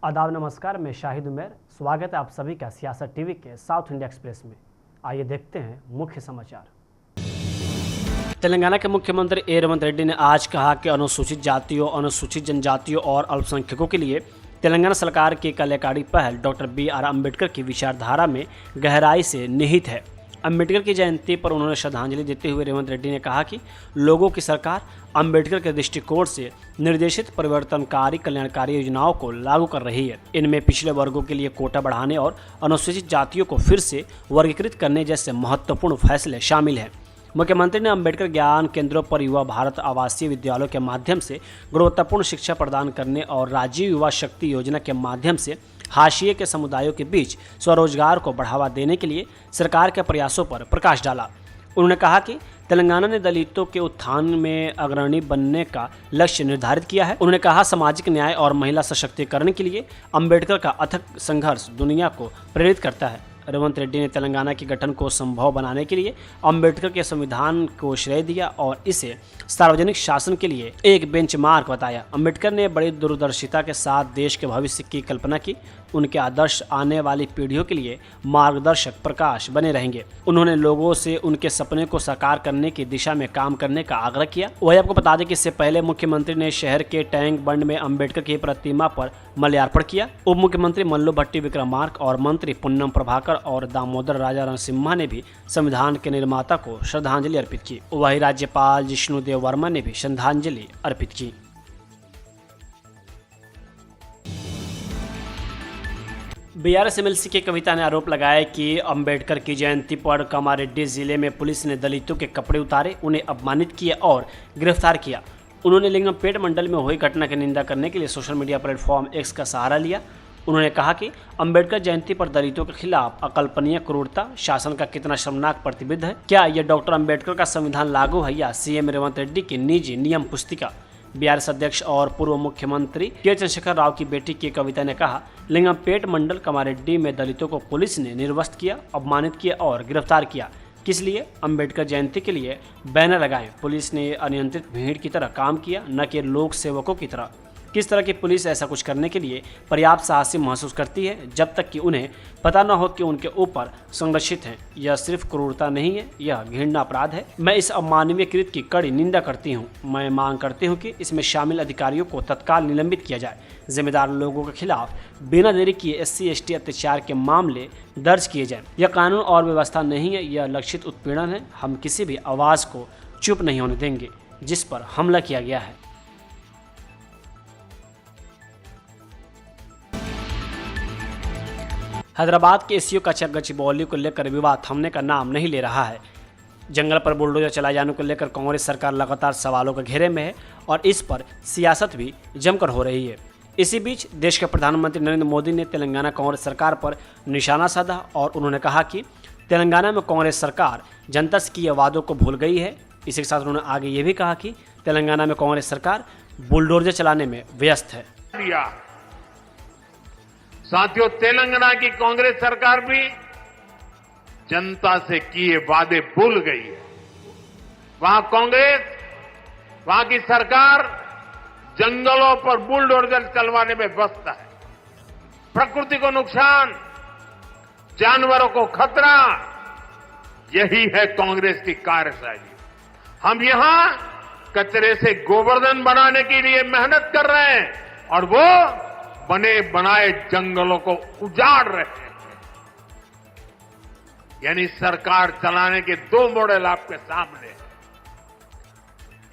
आदाब नमस्कार, मैं शाहिद उमर। स्वागत है आप सभी का सियासत टीवी के साउथ इंडिया एक्सप्रेस में। आइए देखते हैं मुख्य समाचार। तेलंगाना के मुख्यमंत्री ए रेवंत रेड्डी ने आज कहा कि अनुसूचित जातियों, अनुसूचित जनजातियों और अल्पसंख्यकों के लिए तेलंगाना सरकार की कल्याणकारी पहल डॉक्टर BR अम्बेडकर की विचारधारा में गहराई से निहित है। अम्बेडकर की जयंती पर उन्होंने श्रद्धांजलि देते हुए रेवंत रेड्डी ने कहा कि लोगों की सरकार अम्बेडकर के दृष्टिकोण से निर्देशित परिवर्तनकारी कल्याणकारी योजनाओं को लागू कर रही है। इनमें पिछड़े वर्गों के लिए कोटा बढ़ाने और अनुसूचित जातियों को फिर से वर्गीकृत करने जैसे महत्वपूर्ण फैसले शामिल हैं। मुख्यमंत्री ने अम्बेडकर ज्ञान केंद्रों पर युवा भारत आवासीय विद्यालयों के माध्यम से गुणवत्तापूर्ण शिक्षा प्रदान करने और राजीव युवा शक्ति योजना के माध्यम से हाशिए के समुदायों के बीच स्वरोजगार को बढ़ावा देने के लिए सरकार के प्रयासों पर प्रकाश डाला। उन्होंने कहा कि तेलंगाना ने दलितों के उत्थान में अग्रणी बनने का लक्ष्य निर्धारित किया है। उन्होंने कहा सामाजिक न्याय और महिला सशक्तिकरण के लिए अम्बेडकर का अथक संघर्ष दुनिया को प्रेरित करता है। रेवंत रेड्डी ने तेलंगाना के गठन को संभव बनाने के लिए अम्बेडकर के संविधान को श्रेय दिया और इसे सार्वजनिक शासन के लिए एक बेंचमार्क बताया। अम्बेडकर ने बड़ी दूरदर्शिता के साथ देश के भविष्य की कल्पना की। उनके आदर्श आने वाली पीढ़ियों के लिए मार्गदर्शक प्रकाश बने रहेंगे। उन्होंने लोगों से उनके सपने को साकार करने की दिशा में काम करने का आग्रह किया। वही आपको बता दें कि इससे पहले मुख्यमंत्री ने शहर के टैंक बंड में अम्बेडकर की प्रतिमा पर माल्यार्पण किया। उप मुख्यमंत्री मल्लू भट्टी विक्रमार्क और मंत्री पुन्नम प्रभाकर और दामोदर राजा रणसिम्हा ने भी संविधान के निर्माता को श्रद्धांजलि अर्पित की। वही राज्यपाल जिष्णुदेव वर्मा ने भी श्रद्धांजलि अर्पित की। BRS MLC की कविता ने आरोप लगाया कि अम्बेडकर की जयंती पर कामारेड्डी जिले में पुलिस ने दलितों के कपड़े उतारे, उन्हें अपमानित किया और गिरफ्तार किया। उन्होंने लिंगमपेट मंडल में हुई घटना की निंदा करने के लिए सोशल मीडिया प्लेटफॉर्म X का सहारा लिया। उन्होंने कहा कि अम्बेडकर जयंती पर दलितों के खिलाफ अकल्पनीय क्रूरता शासन का कितना शर्मनाक प्रतिबिंब है। क्या यह डॉक्टर अम्बेडकर का संविधान लागू है या CM रेवंत रेड्डी की निजी नियम पुस्तिका। BRS अध्यक्ष और पूर्व मुख्यमंत्री के चंद्रशेखर राव की बेटी की कविता ने कहा, लिंगमपेट मंडल कामारेड्डी में दलितों को पुलिस ने निर्वस्त्र किया, अपमानित किया और गिरफ्तार किया। किस लिए? अम्बेडकर जयंती के लिए बैनर लगाए। पुलिस ने अनियंत्रित भीड़ की तरह काम किया, न कि लोक सेवकों की तरह। किस तरह की पुलिस ऐसा कुछ करने के लिए पर्याप्त साहसी महसूस करती है जब तक कि उन्हें पता न हो कि उनके ऊपर संरक्षित हैं। यह सिर्फ क्रूरता नहीं है, यह घृणा अपराध है। मैं इस अमानवीय कृत्य की कड़ी निंदा करती हूँ। मैं मांग करती हूँ कि इसमें शामिल अधिकारियों को तत्काल निलंबित किया जाए। जिम्मेदार लोगों के खिलाफ बिना देरी किए SC/ST अत्याचार के मामले दर्ज किए जाएं। यह कानून और व्यवस्था नहीं है, यह लक्षित उत्पीड़न है। हम किसी भी आवाज़ को चुप नहीं होने देंगे जिस पर हमला किया गया है। हैदराबाद के SCO का गचिबौली को लेकर विवाद थमने का नाम नहीं ले रहा है। जंगल पर बुलडोजर चलाए जाने को लेकर कांग्रेस सरकार लगातार सवालों के घेरे में है और इस पर सियासत भी जमकर हो रही है। इसी बीच देश के प्रधानमंत्री नरेंद्र मोदी ने तेलंगाना कांग्रेस सरकार पर निशाना साधा और उन्होंने कहा कि तेलंगाना में कांग्रेस सरकार जनता से किए वादों को भूल गई है। इसी के साथ उन्होंने आगे ये भी कहा कि तेलंगाना में कांग्रेस सरकार बुलडोजर चलाने में व्यस्त है। साथियों, तेलंगाना की कांग्रेस सरकार भी जनता से किए वादे भूल गई है। वहां कांग्रेस, वहां की सरकार जंगलों पर बुलडोजर चलवाने में व्यस्त है। प्रकृति को नुकसान, जानवरों को खतरा, यही है कांग्रेस की कार्यशैली। हम यहां कचरे से गोवर्धन बनाने के लिए मेहनत कर रहे हैं और वो बने बनाए जंगलों को उजाड़ रहे हैं। यानी सरकार चलाने के दो मॉडल आपके सामने हैं।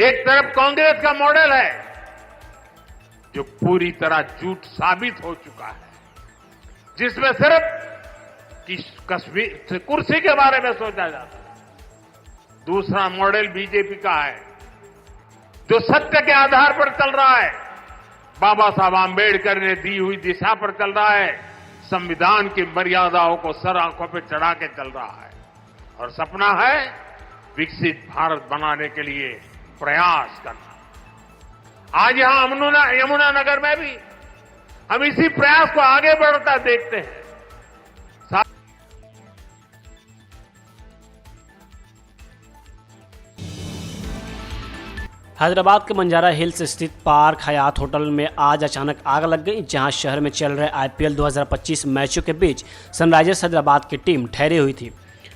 एक तरफ कांग्रेस का मॉडल है जो पूरी तरह झूठ साबित हो चुका है, जिसमें सिर्फ कश्मीर कुर्सी के बारे में सोचा जाता है। दूसरा मॉडल बीजेपी का है जो सत्य के आधार पर चल रहा है, बाबा साहब आंबेडकर ने दी हुई दिशा पर चल रहा है, संविधान की मर्यादाओं को सर आंखों पर चढ़ा के चल रहा है और सपना है विकसित भारत बनाने के लिए प्रयास करना। आज यहां यमुना नगर में भी हम इसी प्रयास को आगे बढ़ता देखते हैं। हैदराबाद के बंजारा हिल्स स्थित पार्क हयात होटल में आज अचानक आग लग गई, जहां शहर में चल रहे आईपीएल 2025 मैचों के बीच सनराइजर्स हैदराबाद की टीम ठहरी हुई थी।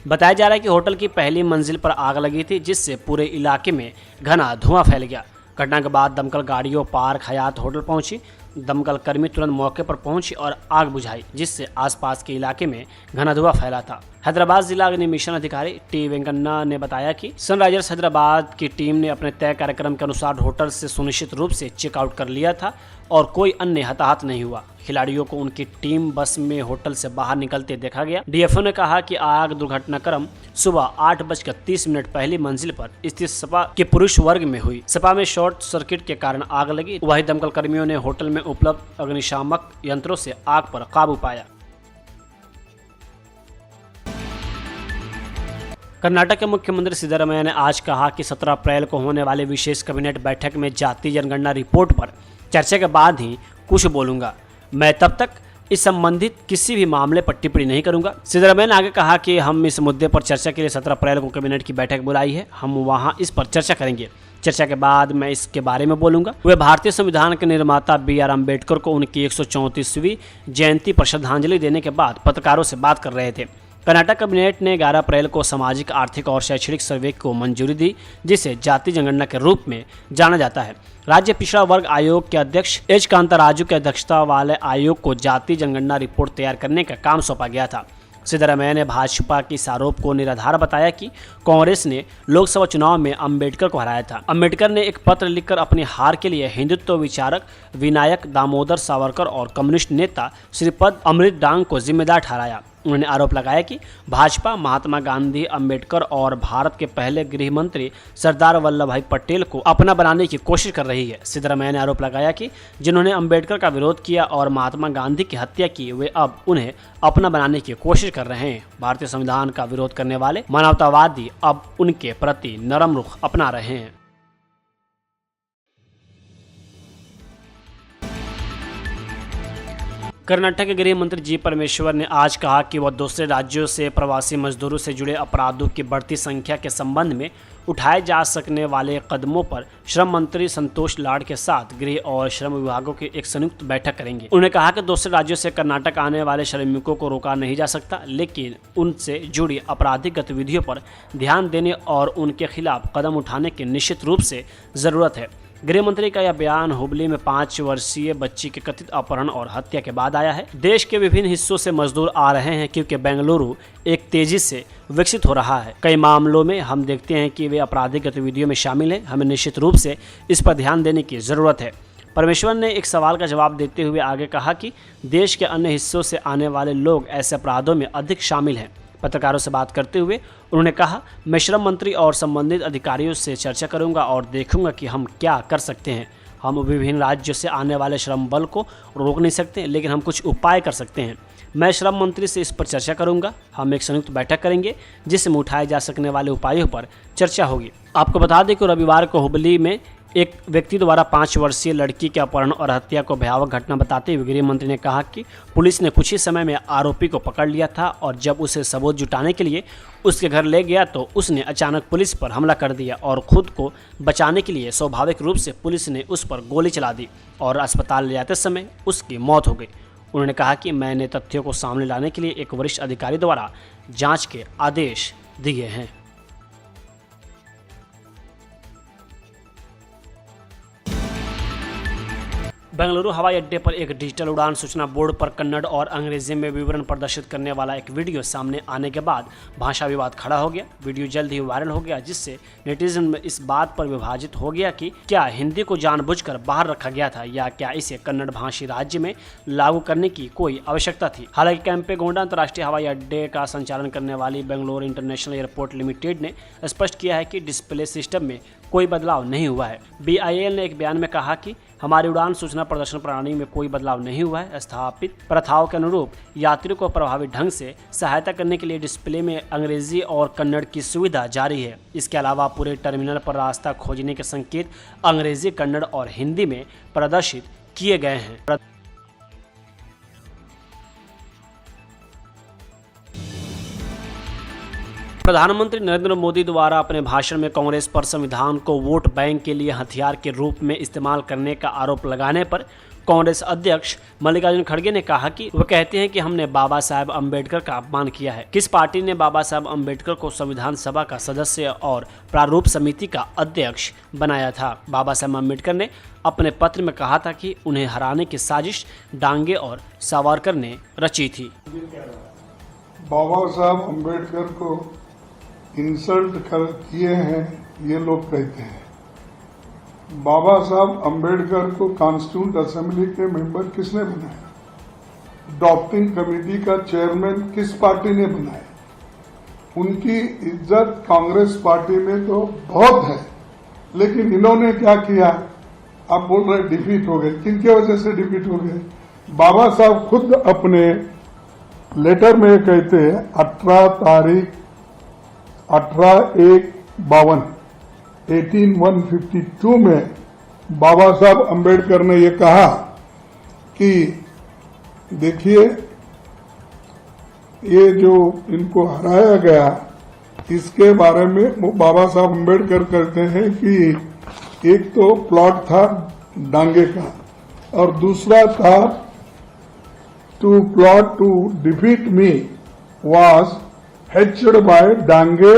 बताया जा रहा है कि होटल की पहली मंजिल पर आग लगी थी, जिससे पूरे इलाके में घना धुआं फैल गया। घटना के बाद दमकल गाड़ियों पार्क हयात होटल पहुंची। दमकल कर्मी तुरंत मौके पर पहुंची और आग बुझाई, जिससे आसपास के इलाके में घना धुआं फैला था। हैदराबाद जिला अग्नि मिशन अधिकारी टी वेंकन्ना ने बताया कि सनराइजर्स हैदराबाद की टीम ने अपने तय कार्यक्रम के अनुसार होटल से सुनिश्चित रूप से चेकआउट कर लिया था और कोई अन्य हताहत नहीं हुआ। खिलाड़ियों को उनकी टीम बस में होटल से बाहर निकलते देखा गया। डीएफओ ने कहा कि आग दुर्घटनाक्रम सुबह 8:30 पहली मंजिल पर स्थित सपा के पुरुष वर्ग में हुई। सपा में शॉर्ट सर्किट के कारण आग लगी। वहीं दमकल कर्मियों ने होटल में उपलब्ध अग्निशामक यंत्रों से आग पर काबू पाया। कर्नाटक के मुख्यमंत्री सिद्धरामैया ने आज कहा कि 17 अप्रैल को होने वाले विशेष कैबिनेट बैठक में जातीय जनगणना रिपोर्ट पर चर्चा के बाद ही कुछ बोलूंगा। मैं तब तक इस संबंधित किसी भी मामले पर टिप्पणी नहीं करूंगा। सिद्धरामैया ने आगे कहा कि हम इस मुद्दे पर चर्चा के लिए 17 अप्रैल को कैबिनेट की बैठक बुलाई है। हम वहां इस पर चर्चा करेंगे। चर्चा के बाद मैं इसके बारे में बोलूंगा। वे भारतीय संविधान के निर्माता BR अम्बेडकर को उनकी 134वीं जयंती पर श्रद्धांजलि देने के बाद पत्रकारों से बात कर रहे थे। कर्नाटक कैबिनेट ने 11 अप्रैल को सामाजिक, आर्थिक और शैक्षणिक सर्वे को मंजूरी दी, जिसे जातीय जनगणना के रूप में जाना जाता है। राज्य पिछड़ा वर्ग आयोग के अध्यक्ष एच कांताराजू की अध्यक्षता वाले आयोग को जातीय जनगणना रिपोर्ट तैयार करने का काम सौंपा गया था। सिद्धरामैया ने भाजपा के इस आरोप को निराधार बताया कि कांग्रेस ने लोकसभा चुनाव में अंबेडकर को हराया था। अंबेडकर ने एक पत्र लिखकर अपनी हार के लिए हिंदुत्व विचारक विनायक दामोदर सावरकर और कम्युनिस्ट नेता श्रीपद अमृत डांग को जिम्मेदार ठहराया। उन्होंने आरोप लगाया कि भाजपा महात्मा गांधी, अंबेडकर और भारत के पहले गृह मंत्री सरदार वल्लभ भाई पटेल को अपना बनाने की कोशिश कर रही है। सिद्धरामैया ने आरोप लगाया कि जिन्होंने अंबेडकर का विरोध किया और महात्मा गांधी की हत्या की, वे अब उन्हें अपना बनाने की कोशिश कर रहे हैं। भारतीय संविधान का विरोध करने वाले मानवतावादी अब उनके प्रति नरम रुख अपना रहे हैं। कर्नाटक के गृह मंत्री जी परमेश्वर ने आज कहा कि वह दूसरे राज्यों से प्रवासी मजदूरों से जुड़े अपराधों की बढ़ती संख्या के संबंध में उठाए जा सकने वाले कदमों पर श्रम मंत्री संतोष लाड के साथ गृह और श्रम विभागों की एक संयुक्त बैठक करेंगे। उन्होंने कहा कि दूसरे राज्यों से कर्नाटक आने वाले श्रमिकों को रोका नहीं जा सकता, लेकिन उनसे जुड़ी आपराधिक गतिविधियों पर ध्यान देने और उनके खिलाफ कदम उठाने की निश्चित रूप से जरूरत है। गृह मंत्री का यह बयान हुबली में 5 वर्षीय बच्ची के कथित अपहरण और हत्या के बाद आया है। देश के विभिन्न हिस्सों से मजदूर आ रहे हैं क्योंकि बेंगलुरु एक तेजी से विकसित हो रहा है। कई मामलों में हम देखते हैं कि वे आपराधिक गतिविधियों में शामिल हैं। हमें निश्चित रूप से इस पर ध्यान देने की जरूरत है। परमेश्वर ने एक सवाल का जवाब देते हुए आगे कहा कि देश के अन्य हिस्सों से आने वाले लोग ऐसे अपराधों में अधिक शामिल हैं। पत्रकारों से बात करते हुए उन्होंने कहा, मैं श्रम मंत्री और संबंधित अधिकारियों से चर्चा करूंगा और देखूंगा कि हम क्या कर सकते हैं। हम विभिन्न राज्यों से आने वाले श्रम बल को रोक नहीं सकते, लेकिन हम कुछ उपाय कर सकते हैं। मैं श्रम मंत्री से इस पर चर्चा करूंगा। हम एक संयुक्त बैठक करेंगे जिसमें उठाए जा सकने वाले उपायों पर चर्चा होगी। आपको बता दें कि रविवार को हुबली में एक व्यक्ति द्वारा 5 वर्षीय लड़की के अपहरण और हत्या को भयावह घटना बताते हुए गृह मंत्री ने कहा कि पुलिस ने कुछ ही समय में आरोपी को पकड़ लिया था और जब उसे सबूत जुटाने के लिए उसके घर ले गया तो उसने अचानक पुलिस पर हमला कर दिया और खुद को बचाने के लिए स्वाभाविक रूप से पुलिस ने उस पर गोली चला दी और अस्पताल ले जाते समय उसकी मौत हो गई। उन्होंने कहा कि मैंने तथ्यों को सामने लाने के लिए एक वरिष्ठ अधिकारी द्वारा जाँच के आदेश दिए हैं। बेंगलुरु हवाई अड्डे पर एक डिजिटल उड़ान सूचना बोर्ड पर कन्नड़ और अंग्रेजी में विवरण प्रदर्शित करने वाला एक वीडियो सामने आने के बाद भाषा विवाद खड़ा हो गया। वीडियो जल्द ही वायरल हो गया, जिससे नेटिजन में इस बात पर विभाजित हो गया कि क्या हिंदी को जानबूझकर बाहर रखा गया था या क्या इसे कन्नड़ भाषी राज्य में लागू करने की कोई आवश्यकता थी। हालांकि केम्पेगौड़ा अंतर्राष्ट्रीय हवाई अड्डे का संचालन करने वाली बेंगलुरु इंटरनेशनल एयरपोर्ट लिमिटेड ने स्पष्ट किया है कि डिस्प्ले सिस्टम में कोई बदलाव नहीं हुआ है। BIL ने एक बयान में कहा कि हमारी उड़ान सूचना प्रदर्शन प्रणाली में कोई बदलाव नहीं हुआ है। स्थापित प्रथाओं के अनुरूप यात्रियों को प्रभावी ढंग से सहायता करने के लिए डिस्प्ले में अंग्रेजी और कन्नड़ की सुविधा जारी है। इसके अलावा पूरे टर्मिनल पर रास्ता खोजने के संकेत अंग्रेजी, कन्नड़ और हिंदी में प्रदर्शित किए गए हैं। प्रधानमंत्री नरेंद्र मोदी द्वारा अपने भाषण में कांग्रेस पर संविधान को वोट बैंक के लिए हथियार के रूप में इस्तेमाल करने का आरोप लगाने पर कांग्रेस अध्यक्ष मल्लिकार्जुन खड़गे ने कहा कि वह कहते हैं कि हमने बाबा साहेब अम्बेडकर का अपमान किया है। किस पार्टी ने बाबा साहेब अम्बेडकर को संविधान सभा का सदस्य और प्रारूप समिति का अध्यक्ष बनाया था? बाबा साहेब अम्बेडकर ने अपने पत्र में कहा था कि उन्हें हराने की साजिश डांगे और सावरकर ने रची थी। बाबा साहब अम्बेडकर को इंसल्ट किए हैं ये लोग कहते हैं। बाबा साहब अम्बेडकर को कॉन्स्टिट्यूंट असेंबली के मेंबर किसने बनाया? ड्राफ्टिंग कमेटी का चेयरमैन किस पार्टी ने बनाया? उनकी इज्जत कांग्रेस पार्टी में तो बहुत है, लेकिन इन्होंने क्या किया? आप बोल रहे डिफीट हो गए। किनके वजह से डिफीट हो गए? बाबा साहब खुद अपने लेटर में कहते हैं 18/1/52 में बाबा साहब अम्बेडकर ने ये कहा कि देखिए ये जो इनको हराया गया इसके बारे में वो बाबा साहब अम्बेडकर कहते हैं कि एक तो प्लॉट था डांगे का और दूसरा था to plot to defeat me was hatched by Dange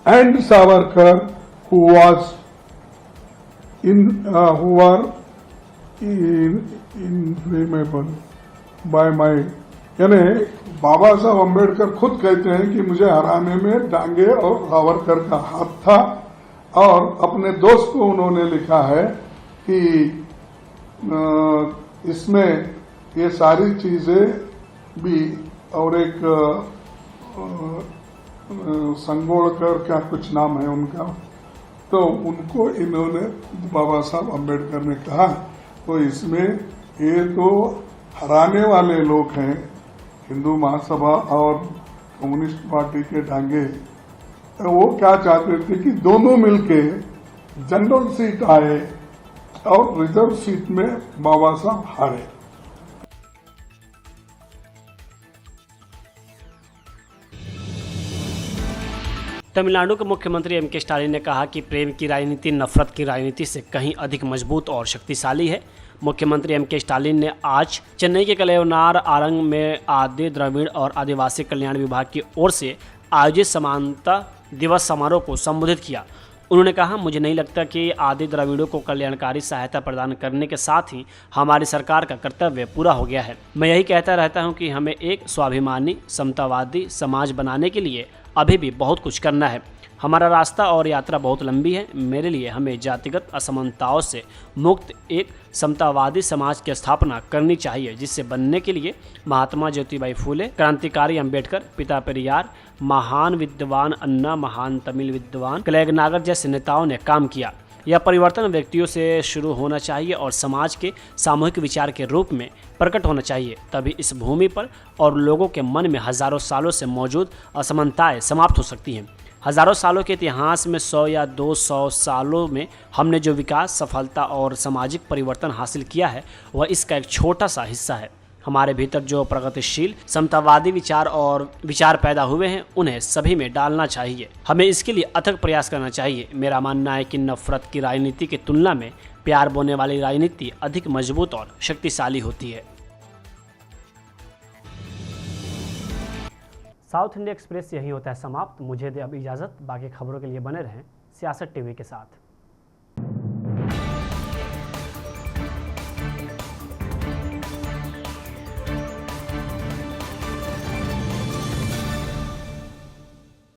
and Savarkar, who were inflammable by my। यानी बाबा साहब अम्बेडकर खुद कहते हैं कि मुझे हराने में डांगे और सावरकर का हाथ था, और अपने दोस्त को उन्होंने लिखा है कि इसमें ये सारी चीजें भी और एक संगोड़कर क्या कुछ नाम है उनका, तो उनको इन्होंने बाबा साहब अम्बेडकर ने कहा। तो इसमें ये तो हराने वाले लोग हैं हिंदू महासभा और कम्युनिस्ट पार्टी के डांगे। तो वो क्या चाहते थे कि दोनों मिलके जनरल सीट आए और रिजर्व सीट में बाबा साहब हारे। तमिलनाडु के मुख्यमंत्री एम.के. स्टालिन ने कहा कि प्रेम की राजनीति नफरत की राजनीति से कहीं अधिक मजबूत और शक्तिशाली है। मुख्यमंत्री एम.के. स्टालिन ने आज चेन्नई के कलैवनार आरंग में आदि द्रविड़ और आदिवासी कल्याण विभाग की ओर से आयोजित समानता दिवस समारोह को संबोधित किया। उन्होंने कहा, मुझे नहीं लगता कि आदि द्रविड़ों को कल्याणकारी सहायता प्रदान करने के साथ ही हमारी सरकार का कर्तव्य पूरा हो गया है। मैं यही कहता रहता हूं कि हमें एक स्वाभिमानी समतावादी समाज बनाने के लिए अभी भी बहुत कुछ करना है। हमारा रास्ता और यात्रा बहुत लंबी है। मेरे लिए हमें जातिगत असमानताओं से मुक्त एक समतावादी समाज की स्थापना करनी चाहिए, जिससे बनने के लिए महात्मा ज्योतिबाई फूले, क्रांतिकारी अंबेडकर, पिता पेरियार, महान विद्वान अन्ना, महान तमिल विद्वान कलैगनागर जैसे नेताओं ने काम किया। यह परिवर्तन व्यक्तियों से शुरू होना चाहिए और समाज के सामूहिक विचार के रूप में प्रकट होना चाहिए। तभी इस भूमि पर और लोगों के मन में हजारों सालों से मौजूद असमानताएं समाप्त हो सकती हैं। हजारों सालों के इतिहास में 100 या 200 सालों में हमने जो विकास, सफलता और सामाजिक परिवर्तन हासिल किया है वह इसका एक छोटा सा हिस्सा है। हमारे भीतर जो प्रगतिशील समतावादी विचार पैदा हुए हैं उन्हें सभी में डालना चाहिए। हमें इसके लिए अथक प्रयास करना चाहिए। मेरा मानना है कि नफरत की राजनीति की तुलना में प्यार बोने वाली राजनीति अधिक मजबूत और शक्तिशाली होती है। साउथ इंडिया एक्सप्रेस यही होता है समाप्त। मुझे दे अब इजाज़त। बाकी खबरों के लिए बने रहें सियासत टीवी के साथ।